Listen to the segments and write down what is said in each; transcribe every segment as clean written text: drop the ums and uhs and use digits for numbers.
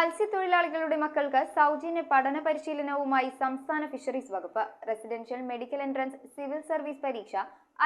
മത്സ്യത്തൊഴിലാളികളുടെ മക്കൾക്ക് സൗജന്യ പഠന പരിശീലനവുമായി സംസ്ഥാന ഫിഷറീസ് വകുപ്പ്. Residential medical entrance, civil service പരീക്ഷ,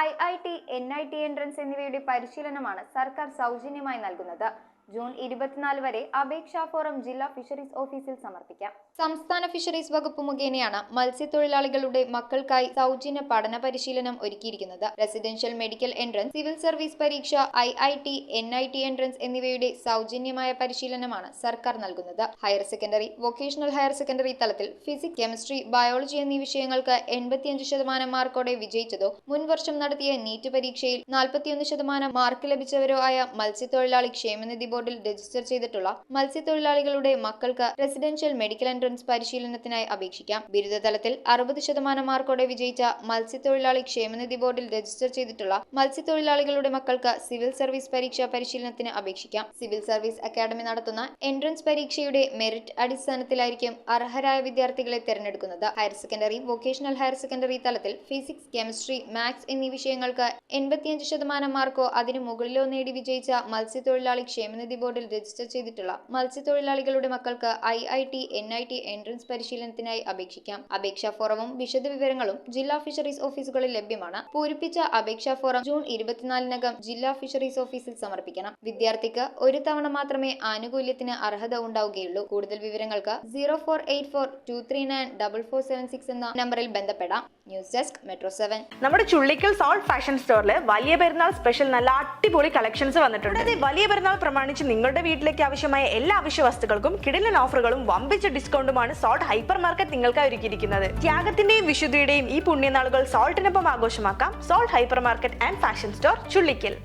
IIT, NIT എൻട്രൻസ് എന്നിവയുടെ പരിശീലനമാണ് സർക്കാർ സൗജന്യമായി നൽകുന്നത്. ജൂൺ 24 വരെ അപേക്ഷാ ഫോറം ജില്ലാ ഫിഷറീസ് ഓഫീസിൽ സമർപ്പിക്കാം. സംസ്ഥാന ഫിഷറീസ് വകുപ്പ് മുഖേനയാണ് മത്സ്യത്തൊഴിലാളികളുടെ മക്കൾക്കായി സൗജന്യ പഠന പരിശീലനം ഒരുക്കിയിരിക്കുന്നത്. Residential medical entrance, civil service പരീക്ഷ, IIT, NIT എൻട്രൻസ് എന്നിവയുടെ സൗജന്യമായ പരിശീലനമാണ് സർക്കാർ നൽകുന്നത്. Higher secondary, vocational higher secondary തലത്തിൽ ഫിസിക്സ്, കെമിസ്ട്രി, ബയോളജി എന്നീ വിഷയങ്ങൾക്ക് 85% മാർക്കോടെ വിജയിച്ചതോ മുൻ വർഷം നടത്തിയ നീറ്റ് പരീക്ഷയിൽ 41% മാർക്ക് ലഭിച്ചവരോ ആയ മത്സ്യത്തൊഴിലാളി ക്ഷേമനിധി ബോർഡിൽ രജിസ്റ്റർ ചെയ്തിട്ടുള്ള മത്സ്യത്തൊഴിലാളികളുടെ മക്കൾക്ക് റെസിഡൻഷ്യൽ മെഡിക്കൽ എൻട്രൻസ് പരിശീലനത്തിനായി അപേക്ഷിക്കാം. ബിരുദ തലത്തിൽ 60% മാർക്കോടെ വിജയിച്ച മത്സ്യത്തൊഴിലാളി ക്ഷേമനിധി ബോർഡിൽ രജിസ്റ്റർ ചെയ്തിട്ടുള്ള മത്സ്യത്തൊഴിലാളികളുടെ മക്കൾക്ക് സിവിൽ സർവീസ് പരീക്ഷാ പരിശീലനത്തിന് അപേക്ഷിക്കാം. സിവിൽ സർവീസ് അക്കാദമി നടത്തുന്ന എൻട്രൻസ് പരീക്ഷയുടെ മെറിറ്റ് അടിസ്ഥാനത്തിലായിരിക്കും അർഹരായ വിദ്യാർത്ഥികളെ തിരഞ്ഞെടുക്കുന്നത്. Higher secondary, vocational higher secondary തലത്തിൽ ഫിസിക്സ്, കെമിസ്ട്രി, മാത്സ് എന്നീ വിഷയങ്ങൾക്ക് 85% മാർക്കോ അതിനു മുകളിലോ നേടി വിജയിച്ച മത്സ്യത്തൊഴിലാളി ക്ഷേമനിധി ബോർഡിൽ രജിസ്റ്റർ ചെയ്തിട്ടുള്ള മത്സ്യത്തൊഴിലാളികളുടെ മക്കൾക്ക് IIT, NIT എൻട്രൻസ് പരിശീലനത്തിനായി അപേക്ഷിക്കാം. അപേക്ഷാ ഫോറവും വിശദവിവരങ്ങളും ജില്ലാ ഫിഷറീസ് ഓഫീസുകളിൽ ലഭ്യമാണ്. പൂരിപ്പിച്ച അപേക്ഷാ ഫോറം ജൂൺ 24-നകം ജില്ലാ ഫിഷറീസ് ഓഫീസിൽ സമർപ്പിക്കണം. വിദ്യാർത്ഥിക്ക് ഒരു തവണ മാത്രമേ ആനുകൂല്യത്തിന് അർഹത ഉണ്ടാവുകയുള്ളൂ. കൂടുതൽ വിവരങ്ങൾക്ക് 0484239447 എന്ന നമ്പറിൽ ബന്ധപ്പെടാം. News desk metro 7. നമ്മുടെ ചുള്ളിക്കൽ സോൾട്ട് ഫാഷൻ സ്റ്റോറിൽ വലിയ പെരുന്നാൾ സ്പെഷ്യൽ നല്ല അടിപൊളി കളക്ഷൻസ് വന്നിട്ടുണ്ട്. വലിയ പെരുന്നാൾ പ്രമാണിച്ച് നിങ്ങളുടെ വീട്ടിലേക്ക് ആവശ്യമായ എല്ലാ അവശ്യ വസ്തുക്കൾക്കും കിടിലൻ ഓഫറുകളും വമ്പിച്ച ഡിസ്കൗണ്ടുമാണ് സോൾട്ട് ഹൈപ്പർ മാർക്കറ്റ് നിങ്ങൾക്കായി ഒരുക്കിയിരിക്കുന്നത്. ത്യാഗത്തിന്റെയും വിശുദ്ധിയുടെയും ഈ പുണ്യനാളുകൾ സോൾട്ടിനൊപ്പം ആഘോഷമാക്കാം. Salt hypermarket and fashion store, Chullickal.